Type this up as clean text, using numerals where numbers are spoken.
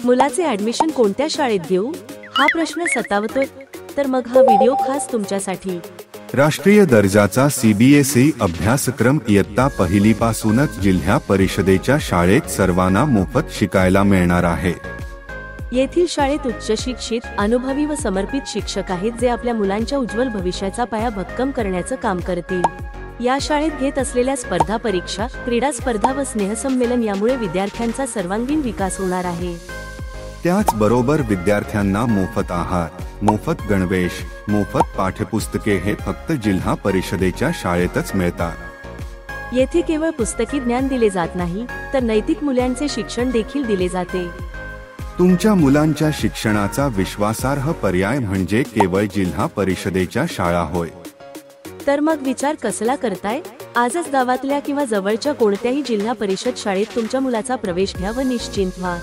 मुलाचे ऍडमिशन कोणत्या शाळेत घेऊ हा प्रश्न सतावतोय? तर मग हा व्हिडिओ खास तुमच्यासाठी। राष्ट्रीय दर्जाचा सीबीएसई अभ्यासक्रम इयत्ता पहिलीपासूनच जिल्हा परिषदेच्या शाळेत सर्वांना मोफत शिकायला मिळणार आहे। येथील शाळेत उच्च शिक्षित, अनुभवी व समर्पित शिक्षक आहेत, जे आपल्या मुलांच्या उज्ज्वल भविष्याचा पाया भक्कम करण्याचं काम करतील। या शाळेत घेत असलेल्या स्पर्धा परीक्षा, क्रीडा स्पर्धा व स्नेहसंमेलन यामुळे विद्यार्थ्यांचा सर्वांगीण विकास होणार आहे। त्याचबरोबर विद्यार्थ्यांना मोफत आहार, मोफत गणवेश, मोफत पाठ्यपुस्तके हे फक्त जिल्हा परिषदेच्या शाळेतच मिळतात। येथे केवळ पुस्तकी ज्ञान दिले जात नाही, तर नैतिक मूल्यांचे शिक्षण देखील दिले जाते। तुमच्या मुलांच्या शिक्षणाचा विश्वासार्ह पर्याय म्हणजे केवळ जिल्हा परिषदेच्या शाळा होय। तर मग विचार कसला करताय? आजच गावातल्या किंवा जवळच्या कोणत्याही जिल्हा परिषद शाळेत तुमच्या मुलाचा प्रवेश घ्या व निश्चिंत व्हा।